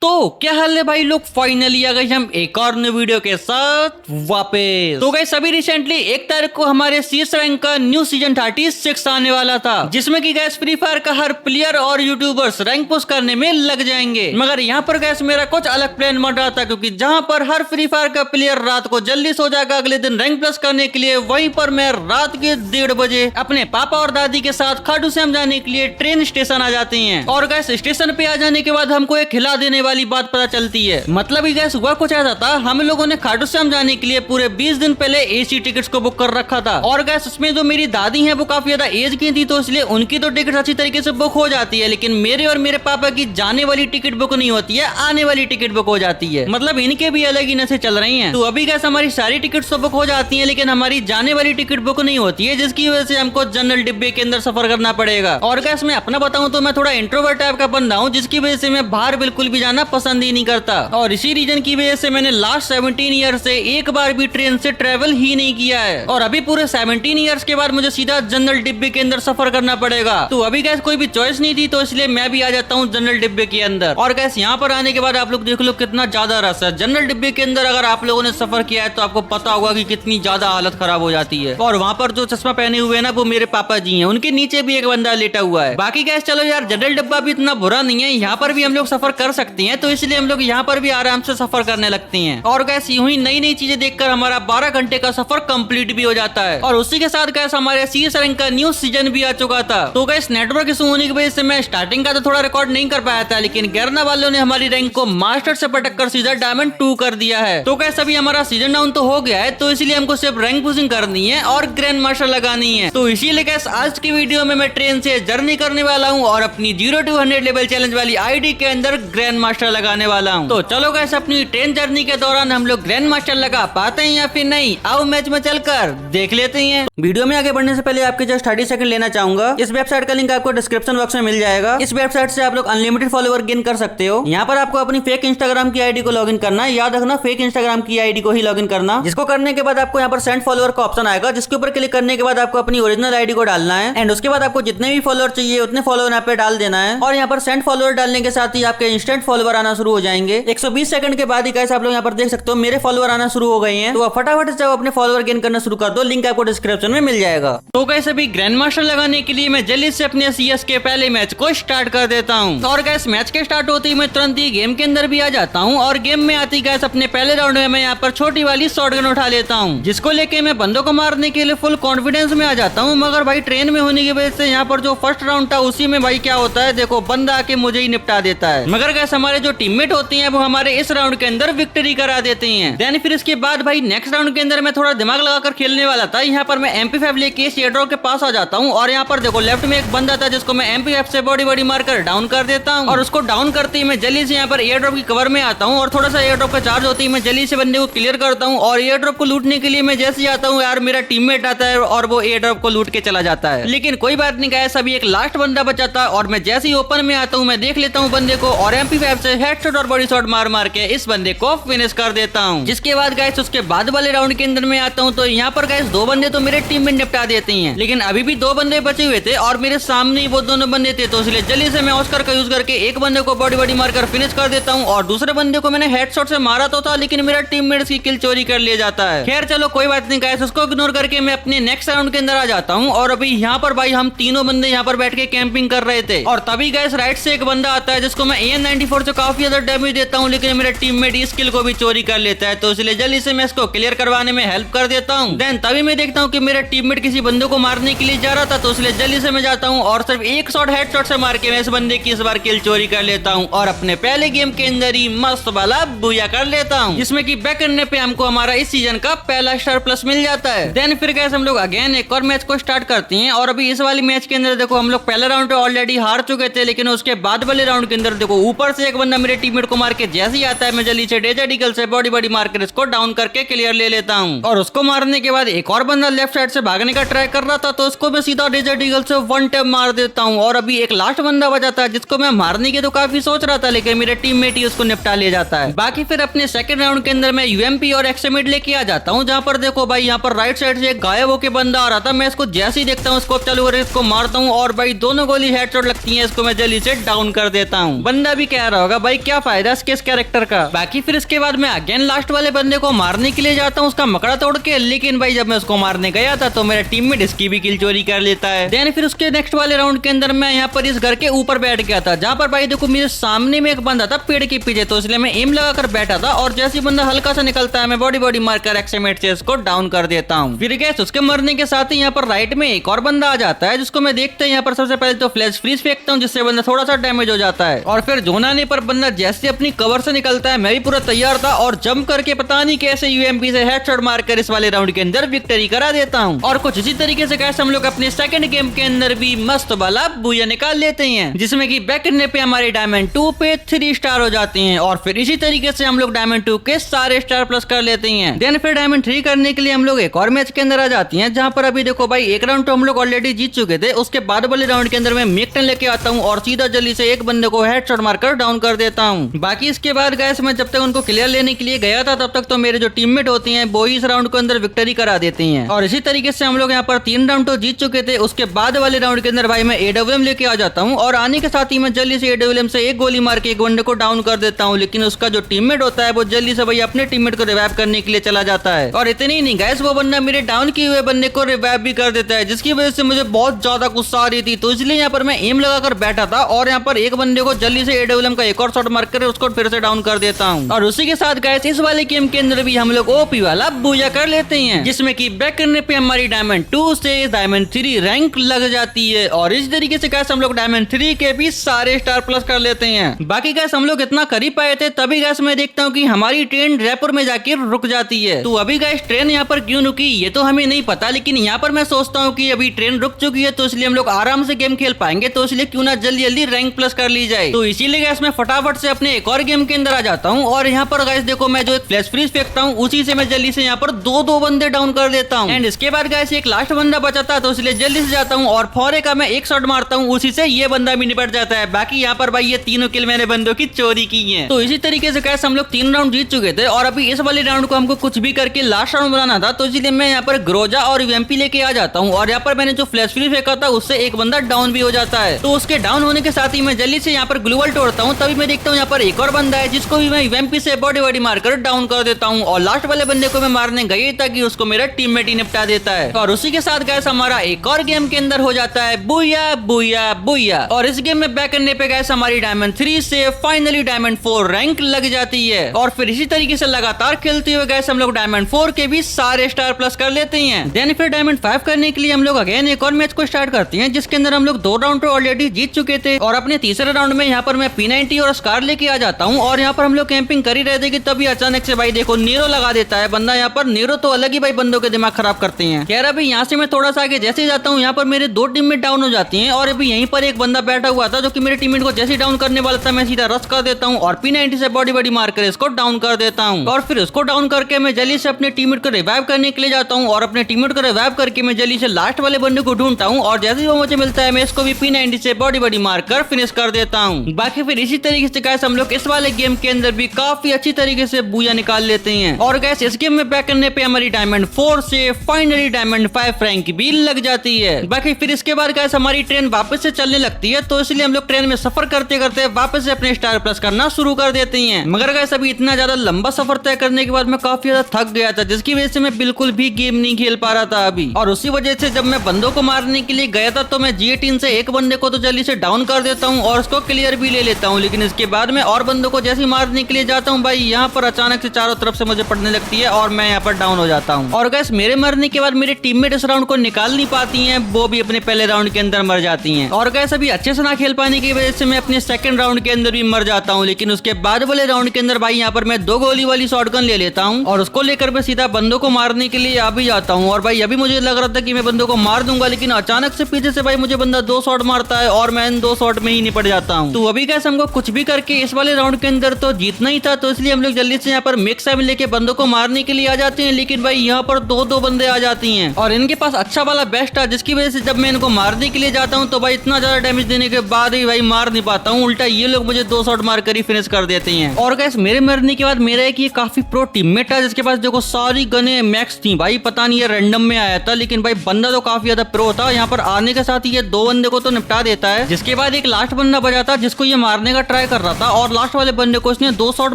तो क्या हाल है भाई लोग, फाइनली आ गए हम एक और न्यू वीडियो के साथ वापस। तो गए सभी रिसेंटली 1 तारीख को हमारे CS रैंक का न्यू सीजन 36 आने वाला था, जिसमें कि गैस फ्री फायर का हर प्लेयर और यूट्यूबर्स रैंक पुश करने में लग जाएंगे। मगर यहाँ पर गैस मेरा कुछ अलग प्लान बन रहा था, क्योंकि जहाँ पर हर फ्री फायर का प्लेयर रात को जल्दी सो जाएगा अगले दिन रैंक प्लस करने के लिए, वहीं पर मैं रात के 1:30 बजे अपने पापा और दादी के साथ खाटू श्याम जाने के लिए ट्रेन स्टेशन आ जाते हैं। और गैस स्टेशन पे आ जाने के बाद हमको एक हिला देने वाली बात पता चलती है। मतलब गैस हुआ कुछ ऐसा था, हम लोगों ने खाटू श्याम जाने के लिए पूरे 20 दिन पहले AC टिकट्स को बुक कर रखा था। और गैस उसमें जो मेरी दादी हैं वो काफी ज्यादा एज की थी, तो इसलिए उनकी तो टिकट अच्छी तरीके से बुक हो जाती है, लेकिन मेरे और मेरे पापा की जाने वाली टिकट बुक नहीं होती है, आने वाली टिकट बुक हो जाती है। मतलब इनके भी अलग ही नशे चल रही हैं। तो अभी गैस हमारी सारी टिकट तो बुक हो जाती है, लेकिन हमारी जाने वाली टिकट बुक नहीं होती है, जिसकी वजह से हमको जनरल डिब्बे के अंदर सफर करना पड़ेगा। और गैस मैं अपना बताऊं तो मैं थोड़ा इंट्रोवर्ट टाइप का बंदा हूं, जिसकी वजह से मैं बाहर बिल्कुल भी जाना पसंद ही नहीं करता। और इसी रीजन की वजह से मैंने लास्ट 17 ईयर से एक बार भी ट्रेन से ट्रेवल ही नहीं किया है। और अभी पूरे 17 ईयर्स के बाद मुझे सीधा जनरल डिब्बे के अंदर सफर करना पड़ेगा। तो अभी गैस कोई भी चॉइस नहीं थी, तो इसलिए मैं भी आ जाता हूँ जनरल डिब्बे के अंदर। और गैस यहाँ पर आने के बाद आप लोग देख लो कितना ज्यादा रस है जनरल डिब्बे के अंदर। अगर आप लोगों ने सफर किया है तो आपको पता होगा कि कितनी ज्यादा हालत खराब हो जाती है। और वहाँ पर जो चश्मा पहने हुए है ना, वो मेरे पापा जी हैं, उनके नीचे भी एक बंदा लेटा हुआ है। बाकी गैस चलो यार, जनरल डिब्बा भी इतना बुरा नहीं है, यहाँ पर भी हम लोग सफर कर सकते हैं, तो इसलिए हम लोग यहाँ पर भी आराम से सफर करने लगते हैं। और गैस यूं ही नई नई चीजें देखकर हमारा 12 घंटे का सफर कंप्लीट भी हो जाता है। और उसी के साथ गैस हमारे CS रैंक का न्यू सीजन भी आ चुका था। तो गैस नेटवर्क इशू होने की वजह से मैं स्टार्टिंग का तो थोड़ा रिकॉर्ड नहीं कर पाया था, लेकिन गैरना वालों ने हमारी रैंक को मास्टर से पटक कर सीधा डायमंड 2 कर दिया है। तो गैस अभी हमारा सीजन डाउन तो हो गया है, तो इसलिए हमको सिर्फ रैंक पुशिंग करनी है और ग्रैंड मास्टर लगानी है। तो इसीलिए गैस आज की वीडियो में मैं ट्रेन से जर्नी करने वाला हूँ और अपनी 0 to 100 लेवल चैलेंज वाली ID के अंदर ग्रैंड मास्टर लगाने वाला हूँ। तो चलो गैस अपनी ट्रेन जर्नी के दौरान हम लोग ग्रैंड मास्टर लगा पाते हैं या फिर नहीं, आओ मैच में चलकर देख लेते हैं। वीडियो में आगे बढ़ने से पहले आपके जस्ट 30 सेकंड लेना चाहूंगा। इस वेबसाइट का लिंक आपको डिस्क्रिप्शन बॉक्स में मिल जाएगा। इस वेबसाइट से आप लोग अनलिमिटेड फॉलोवर गेन कर सकते हो। यहाँ पर आपको अपनी फेक इंस्टाग्राम की ID को लॉगिन करना है, याद रखना फेक इंस्टाग्राम की ID को ही लॉगिन करना। जिसको करने के बाद आपको यहाँ पर सेंड फॉलोअर का ऑप्शन आएगा, जिसके ऊपर क्लिक करने के बाद आपको अपनी ओरिजिनल ID को डालना है। एंड उसके बाद आपको जितने भी फॉलोअर चाहिए उतने फॉलोअर यहाँ पे डाल देना है। और यहाँ पर सेंड फॉलोअर डालने के साथ ही आपके इंस्टेंट फॉलोअर आना शुरू हो जाएंगे। 120 सेकंड के बाद ही गाइस आप लोग यहाँ पर देख सकते हो मेरे फॉलोअर आना शुरू हो गए हैं। तो आप फटाफट से अपने फॉलोअर गेन करना शुरू कर दो, लिंक आपको डिस्क्रिप्शन में मिल जाएगा। तो गाइस अभी ग्रैंड मास्टर लगाने के लिए मैं जल्दी से अपने CS के पहले मैच को स्टार्ट कर देता हूँ। और गाइस मैच के स्टार्ट होते ही मैं तुरंत ही गेम के अंदर भी आ जाता हूँ। और गेम में आती गाइस अपने पहले राउंड में मैं यहाँ पर छोटी वाली शॉटगन उठा लेता हूँ, जिसको लेके मैं बंदों को मारने के लिए फुल कॉन्फिडेंस में आ जाता हूँ। मगर भाई ट्रेन में होने की वजह से यहाँ पर जो फर्स्ट राउंड था उसी में भाई क्या होता है, देखो बंदा आके मुझे ही निपटा देता है। मगर गाइस हमारे जो टीममेट होते हैं वो हमारे इस राउंड के अंदर विक्ट्री करा देते हैं। देन फिर इसके बाद भाई नेक्स्ट राउंड के अंदर मैं थोड़ा दिमाग लगाकर खेलने वाला था। यहाँ पर मैं MP5 लेके इस एयरड्रॉप के पास आ जाता हूँ। और यहाँ पर देखो लेफ्ट में एक बंदा था, जिसको मैं MP5 से बॉडी मारकर डाउन कर देता हूँ। और उसको डाउन करते ही मैं जल्दी से यहाँ पर एयरड्रॉप की कवर में आता हूँ। और थोड़ा सा एयरड्रॉप का चार्ज होती है मैं जल्दी से बंदे को क्लियर करता हूँ। और एयरड्रॉप को लूटने के लिए मैं जैसे ही आता हूँ यार, मेरा टीममेट आता है और वो एयरड्रॉप को लूट के चला जाता है। लेकिन कोई बात नहीं गाइस, अभी एक लास्ट बंदा बचा था। और मैं जैसे ही ओपन में आता हूँ मैं देख लेता हूँ बंदे को, और MP5 से हेडशॉट और बॉडी शॉट मार के इस बंदे को फिनिश कर देता हूँ। जिसके बाद गाइस उसके बाद वाले राउंड के अंदर में आता हूँ, तो यहाँ पर गाइस 2 बंदे तो मेरे टीम में निपटा देते हैं, लेकिन अभी भी 2 बंदे बचे हुए थे और मेरे सामने ही वो दोनों बंदे थे। तो इसलिए जल्दी से मैं ऑस्कर का यूज करके एक बंदे को बॉडी मारकर फिनिश कर देता हूँ। और दूसरे बंदे को मैंने हेडशॉट से मारा तो था, लेकिन मेरा टीममेट इसकी किल चोरी कर ले जाता है। खैर चलो कोई बात नहीं गाइस, उसको इग्नोर करके मैं अपने नेक्स्ट राउंड के अंदर आ जाता हूँ। और अभी यहाँ पर भाई हम तीनों बंदे यहाँ पर बैठ के कैंपिंग कर रहे थे। और तभी गाइस राइट से एक बंदा आता है, जिसको मैं AN94 से काफी ज्यादा डैमेज देता हूँ, लेकिन मेरा टीममेट इस किल को भी चोरी कर लेता है। तो इसलिए जल्दी से मैं इसको क्लियर करवाने में हेल्प कर देता हूँ। देन तभी मैं देखता हूँ कि मेरा टीममेट किसी बंदे को मारने के लिए जा रहा था, तो इसलिए जल्दी से मैं जाता हूँ और सिर्फ एक शॉट हेडशॉट से मार के मैं इस बंदे की इस बार किल चोरी कर लेता हूँ। और अपने पहले गेम के अंदर ही मस्त वाला बूया कर लेता हूँ, जिसमें कि बैक करने पे हमको हमारा इस सीजन का पहला स्टार प्लस मिल जाता है। देन फिर गैस हम लोग अगेन एक और मैच को स्टार्ट करते हैं। और अभी इस वाली मैच के अंदर देखो हम लोग पहले राउंड पे ऑलरेडी हार चुके थे, लेकिन उसके बाद वाले राउंड के अंदर देखो ऊपर से एक बंदा मेरे टीममेट को मार के जैसे ही आता है, मैं जल्दी से डेजर्ट ईगल से बॉडी मारकर इसको डाउन करके क्लियर ले लेता हूँ। और उसको मारने के बाद एक और बंदा लेफ्ट साइड से भागने का ट्राई कर रहा था, तो उसको मैं सीधा डेजर्ट ईगल से 1 टैप मार देता हूँ। और अभी एक लास्ट बंदा बचा था, जिसको मैं मारने के तो काफी सोच रहा था, लेकिन मेरे टीममेट ही उसको निपटा ले जाता है। बाकी फिर अपने सेकंड राउंड के अंदर मैं UMP और एक्समिड लेके आ जाता हूँ, जहाँ पर देखो भाई यहाँ पर राइट साइड से एक गायब होके बंदा आ रहा था। मैं इसको जैसे ही देखता हूँ स्कोप चालू कर इसको मारता हूँ, और भाई दोनों गोली हेडशॉट लगती है, इसको मैं जल्दी से डाउन कर देता हूँ। बंदा भी कह रहा होगा होगा भाई क्या फायदा इस कैरेक्टर का। बाकी फिर इसके बाद मैं अगेन लास्ट वाले बंदे को मारने के लिए जाता हूँ उसका मकड़ा तोड़ के, लेकिन भाई जब मैं उसको मारने गया था तो मेरा टीममेट इसकी भी किल चोरी कर लेता है। देन फिर उसके नेक्स्ट वाले राउंड के अंदर मैं यहाँ पर इस घर के ऊपर बैठ गया था, जहाँ पर भाई देखो मेरे सामने में एक बंदा था पेड़ के पीछे, तो इसलिए मैं एम लगाकर बैठा था और जैसे बंदा हल्का सा निकलता है मैं बॉडी मारकर एक्समेट से इसको डाउन कर देता हूँ। फिर गैस उसके मरने के साथ ही यहाँ पर राइट में एक और बंदा आ जाता है जिसको मैं देखते हैं यहाँ पर सबसे पहले तो फ्लैश फ्रीज फेंकता हूँ जिससे बंदा थोड़ा सा डैमेज हो जाता है, और फिर जोन आने पर बंदा जैसे अपनी कवर से निकलता है मैं भी पूरा तैयार था और जंप करके पता नहीं कैसे यूएमपी से हेडशॉट मारकर इस वाले राउंड के अंदर विक्ट्री करा देता हूँ। और कुछ इसी तरीके से कैसे हम लोग अपने सेकंड गेम के अंदर भी मस्त वाला बूया निकाल लेते हैं, जिसमें कि बैक करने पे हमारे डायमंड 2 पे 3 स्टार हो जाते हैं, और फिर इसी तरीके से हम लोग डायमंड 2 के सारे स्टार प्लस कर लेते हैं। देन फिर डायमंड 3 करने के लिए हम लोग एक और मैच के अंदर आ जाती हैं, जहाँ पर अभी देखो भाई एक राउंड तो हम लोग ऑलरेडी जीत चुके थे, उसके बाद वाले राउंड के अंदर मैं मिक लेके आता हूँ और सीधा जल्दी से एक बंदे को हेडशॉट मारकर डाउन कर देता हूँ। बाकी इसके बाद गाइस मैं जब तक उनको क्लियर लेने के लिए गया था तब तक तो मेरे जो टीममेट होते हैं वो इस राउंड के अंदर विक्ट्री करा देते हैं, और इसी तरीके से हम लोग यहाँ पर 3 राउंड तो जीत चुके थे। उसके बाद वाले राउंड के अंदर भाई मैं एडब्ल्यूएम लेके आ जाता हूँ और आने के साथ ही मैं जल्दी से एडब्ल्यूएम से एक गोली मार के एक बंदे को डाउन कर देता हूँ, लेकिन उसका जो टीममेट होता है वो जल्दी से भाई अपने टीममेट को रिवाइव करने के लिए चला जाता है, और इतनी ही नहीं गाइस वो बंदा मेरे डाउन किए हुए बंदे को रिवाइव भी कर देता है, जिसकी वजह से मुझे बहुत ज्यादा गुस्सा आ रही थी। तो इसलिए यहाँ पर मैं एम लगाकर बैठा था और यहाँ पर एक बंदे को जल्दी से एडब्ल्यूएम का एक और शॉट मार कर उसको फिर से डाउन कर देता हूँ, और उसी के साथ गाइस इस वाले गेम के अंदर भी हम लोग ओपी वाला बूया कर लेते हैं, जिसमें कि बैक करने पे हमारी डायमंड 2 से डायमंड 3 रैंक लग जाती है, और इस तरीके से गाइस हम लोग डायमंड 3 के भी सारे स्टार प्लस कर लेते हैं। बाकी गाइस हम लोग इतना कर ही पाए थे, तभी गाइस मैं देखता हूँ कि हमारी ट्रेन जयपुर में जाके रुक जाती है। तो अभी गाइस ट्रेन यहाँ पर क्यों रुकी ये तो हमें नहीं पता, लेकिन यहाँ पर मैं सोचता हूँ कि अभी ट्रेन रुक चुकी है तो इसलिए हम लोग आराम से गेम खेल पाएंगे, तो इसलिए क्यों ना जल्दी जल्दी रैंक प्लस कर ली जाए। तो इसीलिए गाइस मैं फटाफट से अपने एक और गेम के अंदर आ जाता हूँ, और यहाँ पर गाइस देखो मैं जो एक फ्लैश फ्रीज फेंकता हूँ उसी से मैं जल्दी से यहाँ पर दो बंदे डाउन कर देता हूँ, एंड इसके बाद गाइस एक लास्ट बंदा बचा था तो इसलिए जल्दी से जाता हूँ और फौरे का मैं एक शॉट मारता हूँ, उसी से ये बंदा भी निपट जाता है। बाकी यहाँ पर भाई ये तीनों किल मैंने बंदों की चोरी की है। तो इसी तरीके से गाइस हम लोग 3 राउंड जीत चुके थे, और अभी इस वाले राउंड को हमको कुछ भी करके लास्ट राउंड बनाना था, तो इसलिए मैं यहाँ पर ग्रोजा और यूएमपी लेके आ जाता हूँ, और यहाँ पर मैंने जो फ्लैश फ्री फेंका था उससे एक बंदा डाउन भी हो जाता है। तो उसके डाउन होने के साथ ही मैं जल्दी से यहाँ पर ग्लूवल तोड़ता हूँ, तभी मैं देखता हूँ यहाँ पर एक और बंदा है जिसको भी मैं यूएमपी से बॉडी मारकर डाउन कर देता हूँ, और लास्ट वाले बंदे को मैं मारने गई ताकि उसको मेरा टीममेट ही निपटा देता है। और उसी के साथ गाइस हमारा एक और गेम के अंदर हो जाता है बूया बूया बूया, और इस गेम में बैक करने पे गाइस हमारी डायमंड 3 से फाइनली डायमंड 4 रैंक लग जाती है, और फिर इसी तरीके से लगातार खेलते हुए गाइस हम लोग डायमंड 4 के भी सारे स्टार प्लस कर लेते हैं। देन फिर डायमंड 5 करने के लिए हम लोग अगेन एक और मैच को स्टार्ट करते हैं, जिसके अंदर हम लोग 2 राउंड तो ऑलरेडी जीत चुके थे, और अपने तीसरे राउंड में यहाँ पर मैं P90 और स्कार लेके आ जाता हूँ, और यहाँ पर हम लोग कैंपिंग कर ही रहे थे कि तभी अचानक से भाई देखो नीरो लगा देता है बंदा। यहाँ पर नीरो तो अलग ही भाई बंदों के दिमाग खराब करते हैं। कह रहा भाई यहाँ से मैं थोड़ा सा आगे जैसे जाता हूँ यहाँ पर मेरे 2 टीममेट डाउन हो जाती हैं, और अभी यहीं पर एक बंदा बैठा हुआ था जो कि मेरे टीममेट को जैसे डाउन करने वाला था मैं सीधा रश कर देता हूँ और P90 से बॉडी मारकर इसको डाउन कर देता हूँ, और फिर उसको डाउन करके मैं जल्दी से अपने टीममेट को रिवाइव करने के लिए जाता हूँ, और अपने टीममेट को रिवाइव करके मैं जल्दी से लास्ट वाले बंदे को ढूंढता हूँ, और जैसे ही वो मुझे मिलता है मैं इसको भी P90 से बॉडी मारकर फिनिश कर देता हूँ। बाकी फिर इसी तरीके से गाइस हम लोग इस वाले गेम के अंदर भी काफी अच्छी तरीके से बूया निकाल लेते हैं, और गाइस इस गेम में बैक करने पे हमारी डायमंड 4 से फाइनली डायमंड 5 रैंक भी लग जाती है। बाकी फिर इसके बाद गाइस हमारी ट्रेन वापस से चलने लगती है, तो इसलिए हम लोग ट्रेन में सफर करते करते वापस से अपने स्टार प्लस करना शुरू कर देते हैं। मगर गाइस अभी इतना ज्यादा लंबा सफर तय करने के बाद मैं काफी ज्यादा थक गया था, जिसकी वजह से मैं बिल्कुल भी गेम नहीं खेल पा रहा था अभी, और उसी वजह से जब मैं बंदों को मारने के लिए गया था तो मैं G18 से एक बंदे को तो जल्दी से डाउन कर देता हूँ और उसको क्लियर भी ले लेता हूँ, लेकिन इसके बाद में और बंदों को जैसे मारने के लिए जाता हूँ भाई यहाँ पर अचानक से चारों तरफ से मुझे पड़ने लगती है और मैं यहाँ पर डाउन हो जाता हूँ, और गाइस मेरे मरने के बाद मेरे टीममेट इस राउंड को निकाल नहीं पाती हैं, वो भी अपने पहले राउंड के अंदर मर जाती हैं, और गाइस अभी अच्छे से ना खेल पाने की वजह से मैं अपने सेकंड राउंड के अंदर भी मर जाता हूँ, लेकिन उसके बाद वाले राउंड के अंदर भाई यहाँ पर मैं 2 गोली वाली शॉटगन ले लेता हूँ और उसको लेकर मैं सीधा बंदों को मारने के लिए आ भी जाता हूँ, और भाई अभी मुझे लग रहा था कि मैं बंदों को मार दूंगा, लेकिन अचानक से पीछे से भाई मुझे बंदा 2 शॉट मारता है और मैं इन 2 शॉट में ही निपट जाता हूँ। तो अभी गाइस हमको कुछ भी करके इस वाले राउंड के अंदर तो जीतना ही था, तो इसलिए हम लोग जल्दी से यहाँ पर मिक्स टाइम लेके बंदों को मारने के लिए आ जाते हैं, लेकिन भाई यहाँ पर 2 बंदे आ जाती हैं और इनके पास अच्छा वाला बेस्ट था, जिसकी वजह से जब मैं इनको मारने के लिए जाता हूँ तो भाई इतना ज्यादा डैमेज देने के बाद ही भाई मार नहीं पाता हूँ, उल्टा ये लोग मुझे 2 शॉट मार कर ही फिनिश कर देते हैं। और गाइस मेरे मरने के बाद मेरा एक ये काफी प्रो टीममेट था जिसके पास देखो सारी गने मैक्स थी, भाई पता नहीं ये रैंडम में आया था, लेकिन भाई बंदा तो काफी ज्यादा प्रो था। यहाँ पर आने के साथ ही ये 2 बंदे को तो निपटा देता है, जिसके बाद एक लास्ट बंदा बचा था जिसको ये मारने का ट्राई कर रहा था और लास्ट वाले बंदे को इसने 2 शॉट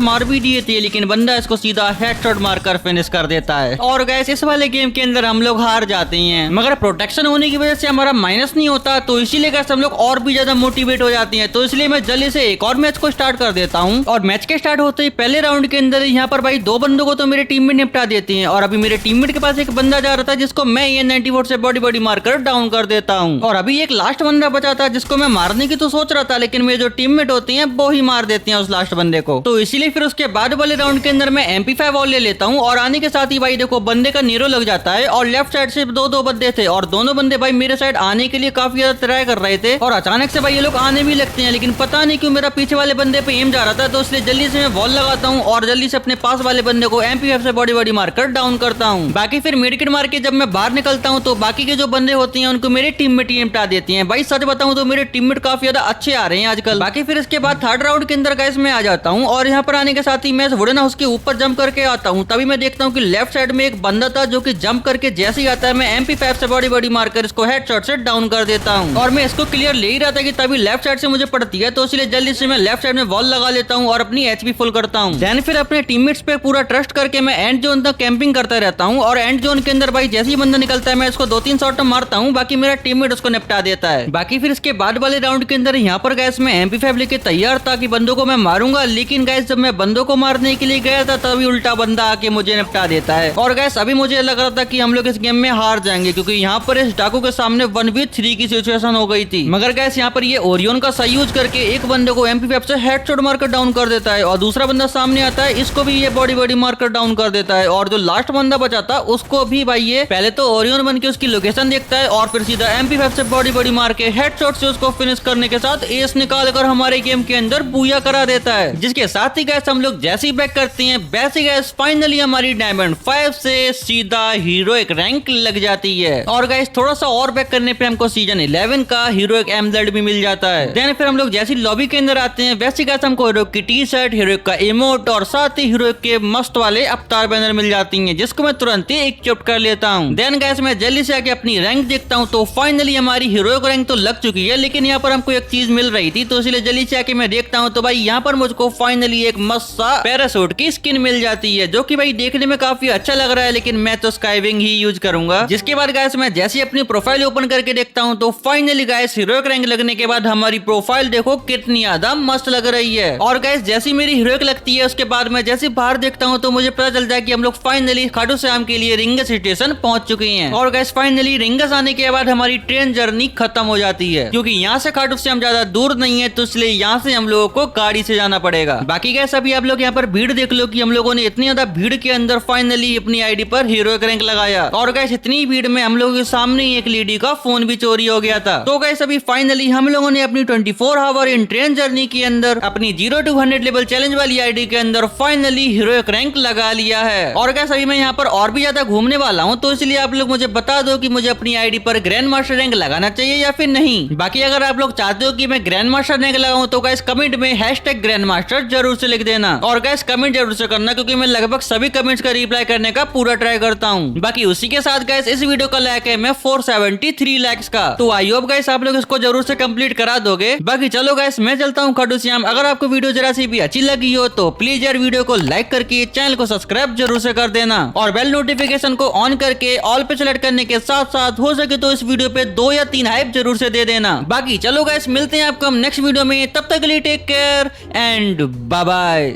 मार भी दिए थे, लेकिन बंदा इसको सीधा हेडशॉट मारकर फिनिश कर देता है। और गैस इस वाले गेम के अंदर हम लोग हार जाते हैं, मगर प्रोटेक्शन होने की वजह से हमारा माइनस नहीं होता, तो इसीलिए गैस हम लोग और भी ज्यादा मोटिवेट हो जाते हैं। तो इसलिए मैं जल्दी से एक और मैच को स्टार्ट कर देता हूँ। और मैच के स्टार्ट होते ही पहले राउंड के अंदर यहाँ पर भाई 2 बंदों को तो मेरे टीममेट निपटा देते हैं, और अभी मेरे टीममेट के पास एक बंदा जा रहा था जिसको मैं AN-94 से बॉडी मारकर डाउन कर देता हूँ। और अभी एक लास्ट बंदा बचा था जिसको मैं मारने की तो सोच रहा था, लेकिन मेरे जो टीममेट होते हैं वो ही मार देते हैं उस लास्ट बंदे को। तो इसीलिए फिर उसके बाद वाले राउंड के अंदर मैं MP5 वॉल ले लेता हूँ, और आने के साथ ही भाई देखो बंदे का नीरो लग जाता है, और लेफ्ट साइड से 2 बंदे थे, और दोनों बंदे भाई मेरे साइड आने के लिए काफी ज्यादा ट्राई कर रहे थे, और अचानक से भाई ये लोग आने भी लगते हैं, लेकिन पता नहीं क्यों मेरा पीछे वाले बंदे पे एम जा रहा था, तो इसलिए जल्दी से मैं वॉल लगाता हूँ और जल्दी से अपने पास वाले बंदे को MP5 से बॉडी मारकर डाउन करता हूँ। बाकी फिर मेडिकेट मार के जब मैं बाहर निकलता हूँ तो बाकी के जो बंदे होते हैं उनको मेरे टीममेट ही निपटा देते हैं। भाई सच बताऊं तो मेरे टीममेट काफी ज्यादा अच्छे आ रहे हैं आजकल। बाकी फिर इसके बाद थर्ड राउंड के अंदर गाइस मैं आ जाता हूँ, और यहाँ पर आने के साथ ही मैं वुडन हाउस के ऊपर जंप करके आता हूँ। तभी मैं देखता हूँ कि लेफ्ट साइड में एक बंदा था जो कि जंप करके जैसे ही आता है मैं MP5 से बॉडी मारकर इसको हेडशॉट से डाउन कर देता हूँ, और मैं इसको क्लियर ले ही रहा था कि तभी लेफ्ट साइड से मुझे पड़ती है, तो इसलिए जल्दी से मैं लेफ्ट साइड में वॉल लगा लेता हूँ और अपनी HP फुल करता हूँ। देन फिर अपने टीममेट्स पे पूरा ट्रस्ट करके मैं एंड जोन तक कैंपिंग करता रहता हूँ, और एंड जोन के अंदर भाई जैसे ही बंदा निकलता है मैं इसको 2-3 शॉट मारता हूँ, बाकी मेरा टीममेट उसको निपटा देता है। बाकी फिर इसके बाद वाले राउंड के अंदर यहाँ पर गैस मैं MP5 लेके तैयार था कि बंदों को मैं मारूंगा, लेकिन गैस जब मैं बंदों को मारने के लिए गया था तभी उल्टा बंदा आके मुझे निपटा देता है। और गैस अभी मुझे लग रहा था कि हम लोग इस गेम में हार जाएंगे, क्योंकि यहाँ पर इस डाकू के सामने 1v3 की सिचुएशन हो गई थी, मगर गैस यहाँ पर ये ओरियन का सही यूज करके एक बंदे को MP5 से हेडशॉट मारकर डाउन कर देता है, और दूसरा बंदा सामने आता है, इसको भी ये बॉडी मारकर डाउन कर देता है, और जो लास्ट बंदा बचा था उसको भी भाई ये पहले तो ओरियन बन के उसकी लोकेशन देखता है, और फिर सीधा MP5 से बॉडी मार के हेडशॉट से उसको फिनिश करने के साथ एस निकाल कर हमारे गेम के अंदर बूया करा देता है। जिसके साथ ही गैस हम लोग जैसे ही बैक करते हैं वैसे गैस फाइनली हमारी डायमंड 5 से सीधा हीरोइक रैंक लग जाती है, और गैस थोड़ा सा और बैक करने पे हमको सीजन 11 का हीरोइक एमलेट भी मिल जाता है। देन फिर हम लोग जैसी लॉबी के अंदर आते हैं वैसे गैस हमको हीरोइक की टी-शर्ट, हीरोइक का इमोट और साथ ही हीरोइक के मस्त वाले अवतार बैनर मिल जाती हैं, जिसको मैं तुरंत ही एक्सेप्ट कर लेता हूँ। देन गैस मैं जल्दी से आके अपनी रैंक देखता हूँ, तो फाइनली हमारी हीरोइक रैंक तो लग चुकी है, लेकिन यहाँ पर हमको एक चीज मिल रही थी, तो इसलिए जल्दी से आके मैं देखता हूँ, तो भाई यहाँ पर मुझको फाइनली एक मस्त सा पैराशूट की स्किन मिल जाती है, जो कि भाई देखने में काफी अच्छा लग रहा है, लेकिन मैं तो स्काईविंग ही यूज करूंगा। जिसके बाद गाइस मैं जैसे अपनी प्रोफाइल ओपन करके देखता हूँ, तो फाइनली गाइस हीरोइक रैंक लगने के बाद हमारी प्रोफाइल देखो कितनी ज्यादा मस्त लग रही है। और गाइस जैसी मेरी हीरोइक लगती है उसके बाद मैं जैसे बाहर देखता हूँ तो मुझे पता चलता है कि हम लोग फाइनली खाटू श्याम के लिए रिंगस स्टेशन पहुंच चुके हैं। और गाइस फाइनली रिंगस आने के बाद हमारी ट्रेन जर्नी खत्म हो जाती है, क्योंकि यहाँ से खाटू श्याम ज्यादा दूर नहीं है, तो इसलिए यहाँ से हम लोगों को गाड़ी से जाना पड़ेगा। बाकी गाइस अभी आप लोग यहाँ पर भीड़ देख लो कि हम लोगों ने इतनी ज्यादा भीड़ के अंदर फाइनली अपनी आईडी पर हीरोइक रैंक लगाया, और गाइस इतनी भीड़ में हम लोगों के सामने ही एक लेडी का फोन भी चोरी हो गया था। तो गाइस अभी फाइनली हम लोगों ने अपनी 24 आवर इन ट्रेन जर्नी के अंदर अपनी 0 to 100 लेवल चैलेंज वाली आईडी के अंदर फाइनली हीरोइक रैंक लगा लिया है। और गाइस अभी मैं यहाँ पर और भी ज्यादा घूमने वाला हूँ, तो इसलिए आप लोग मुझे बता दो कि मुझे अपनी आईडी पर ग्रैंड मास्टर रैंक लगाना चाहिए या फिर नहीं। बाकी अगर आप लोग चाहते हो कि मैं ग्रैंड मास्टर रैंक लगाऊं तो गाइस कमेंट में #ग्रैंड मास्टर जरूर से लिख देना, और गाइस कमेंट जरूर से करना, क्योंकि मैं लगभग सभी कमेंट्स का रिप्लाई करने का पूरा ट्राई करता हूँ। बाकी उसी के साथ गाइस इस वीडियो का लाइक है मैं 473 लाइक्स का, तो आई होप गाइस आप लोग इसको जरूर से कंप्लीट करा दोगे। बाकी चलो गाइस मैं चलता हूँ खाटू श्याम। अगर आपको वीडियो जरा सी भी अच्छी लगी हो तो प्लीज यार वीडियो को लाइक करके चैनल को सब्सक्राइब जरूर से कर देना, और बेल नोटिफिकेशन को ऑन करके ऑल पे सेलेक्ट करने के साथ साथ हो सके तो इस वीडियो पे 2 या 3 हाइप जरूर से दे देना। बाकी चलो गाइस मिलते हैं आपको हम नेक्स्ट वीडियो में, तब तक के लिए take care and bye bye.